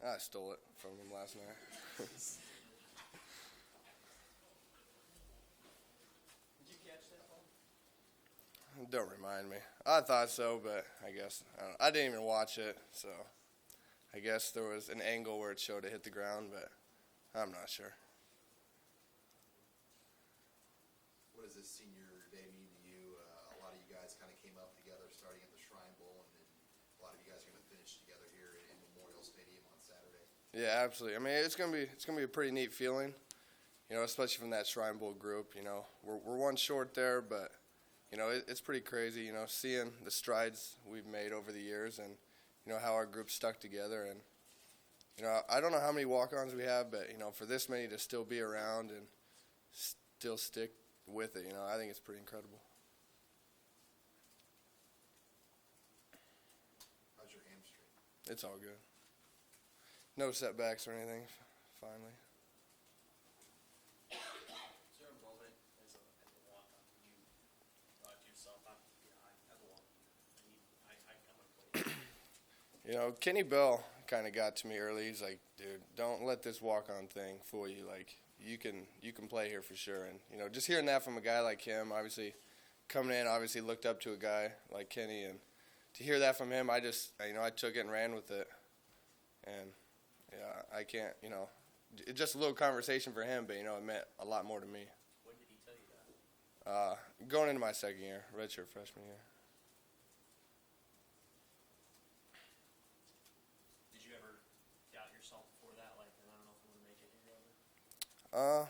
I stole it from him last night. Did you catch that ball? Don't remind me. I thought so, but I guess I didn't even watch it, so I guess there was an angle where it showed it hit the ground, but I'm not sure. What does this senior day mean to you? A lot of you guys kind of came up together starting at the Shrine Bowl, and then a lot of you guys are going to finish together here in Memorial Stadium on Saturday. Yeah, absolutely. I mean, it's gonna be a pretty neat feeling, especially from that Shrine Bowl group. We're one short there, but it's pretty crazy. Seeing the strides we've made over the years, and how our group stuck together. And I don't know how many walk-ons we have, but for this many to still be around and still stick with it, I think it's pretty incredible. How's your hamstring? It's all good. No setbacks or anything, finally. Is there a moment as a walk-on you thought to yourself, I belong here. I'm going to play. Kenny Bell kind of got to me early. He's like, dude, don't let this walk-on thing fool you. Like, you can play here for sure. And, just hearing that from a guy like him, obviously coming in, obviously looked up to a guy like Kenny. And to hear that from him, I took it and ran with it. And, yeah, I can't, just a little conversation for him, but, it meant a lot more to me. When did he tell you that? Going into my second year, redshirt freshman year. Did you ever doubt yourself before that? Like, I don't know if I'm going to make it here ever?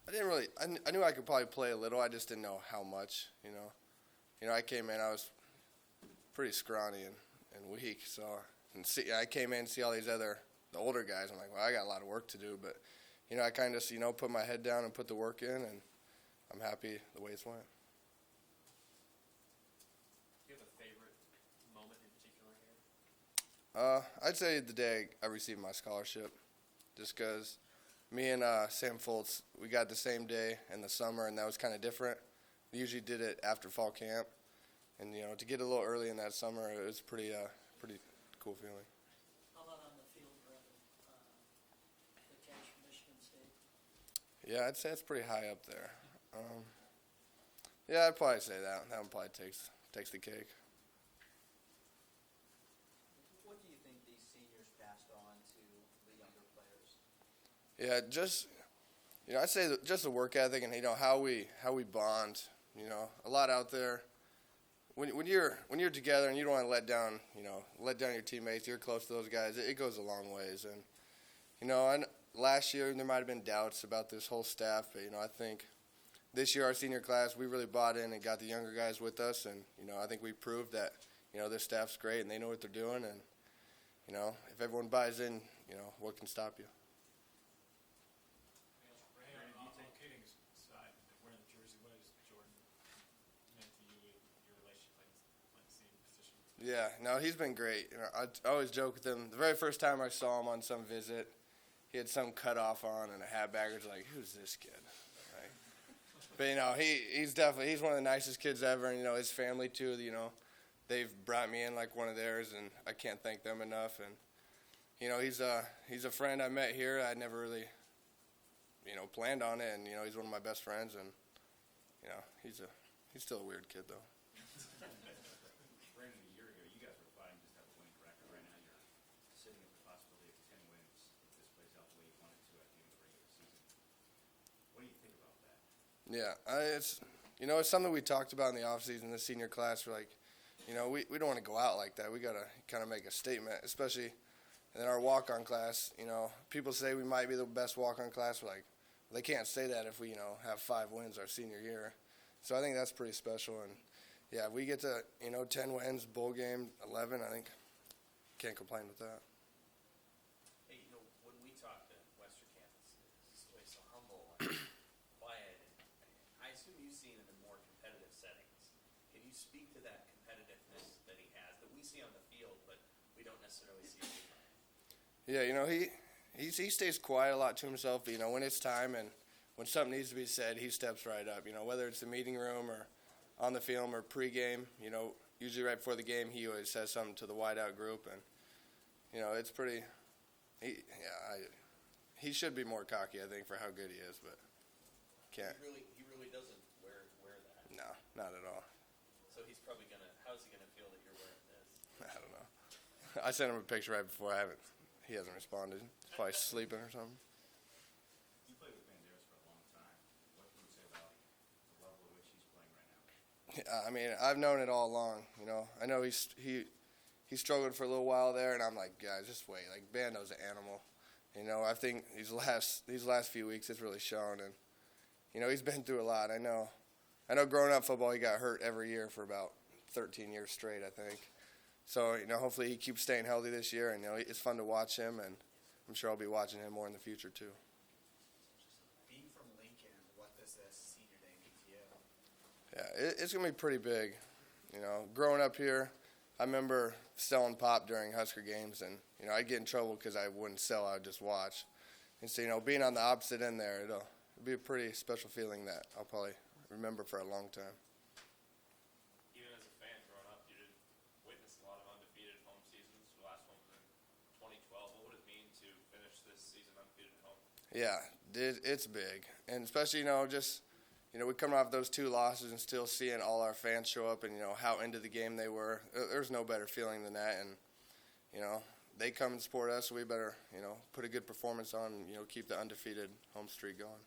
I didn't really. I knew I could probably play a little. I just didn't know how much. I came in. I was pretty scrawny and weak. So, I came in and see all these the older guys. I'm like, well, I got a lot of work to do. But, I kind of just put my head down and put the work in, and I'm happy the way it's went. Do you have a favorite moment in particular here? I'd say the day I received my scholarship, just because me and Sam Foltz, we got the same day in the summer, and that was kind of different. We usually did it after fall camp, and to get a little early in that summer, it was pretty cool feeling. How about on the field, Brandon? The catch from Michigan State? Yeah, I'd say it's pretty high up there. Yeah, I'd probably say that. That one probably takes the cake. What do you think these seniors passed on to the younger players? Yeah, just I'd say just the work ethic and how we bond. A lot out there. When you're together and you don't want to let down your teammates, you're close to those guys. It goes a long ways. And last year there might have been doubts about this whole staff, but I think this year our senior class we really bought in and got the younger guys with us, and I think we proved that this staff's great and they know what they're doing, and if everyone buys in, what can stop you? Yeah, no, he's been great. I always joke with him. The very first time I saw him on some visit, he had some cutoff on and a hat backwards. Like, who's this kid? Right? But he's one of the nicest kids ever. And his family too. They've brought me in like one of theirs, and I can't thank them enough. And he's a friend I met here. I never really planned on it, and he's one of my best friends. And he's still a weird kid though. Yeah, it's something we talked about in the offseason, the senior class. We're like, we don't want to go out like that. We got to kind of make a statement, especially in our walk-on class. People say we might be the best walk-on class. We're like, well, they can't say that if we, have 5 wins our senior year. So I think that's pretty special. And, yeah, if we get to, 10 wins, bowl game, 11, I think can't complain with that. Hey, when we talk to Western Kansas, it's always so humble and quiet. I assume you've seen him in more competitive settings. Can you speak to that competitiveness that he has that we see on the field, but we don't necessarily see him? Yeah, he stays quiet a lot to himself. But, when it's time and when something needs to be said, he steps right up. Whether it's the meeting room or on the film or pregame, usually right before the game, he always says something to the wideout group. And it's pretty. He should be more cocky, I think, for how good he is, but can't. He really doesn't wear that. No, not at all. So he's probably how's he gonna feel that you're wearing this? I don't know. I sent him a picture right before. He hasn't responded. He's probably sleeping or something. You played with Banderas for a long time. What can you say about the level at which he's playing right now? Yeah, I mean, I've known it all along. I know he struggled for a little while there, and I'm like, guys, just wait. Like, Bando's an animal. I think these last few weeks it's really shown, and he's been through a lot. I know growing up football, he got hurt every year for about 13 years straight, I think. So hopefully he keeps staying healthy this year, and it's fun to watch him, and I'm sure I'll be watching him more in the future too. Being from Lincoln, what does this senior day mean to you? Yeah, it's gonna be pretty big. Growing up here, I remember selling pop during Husker games, and I'd get in trouble because I wouldn't sell; I would just watch. And so being on the opposite end there, it'll be a pretty special feeling that I'll probably remember for a long time. Even as a fan growing up, you did witness a lot of undefeated home seasons. The last one was in 2012. What would it mean to finish this season undefeated at home? Yeah, it's big, and especially we come off those 2 losses and still seeing all our fans show up and how into the game they were. There's no better feeling than that, and they come and support us, so we better put a good performance on and keep the undefeated home streak going.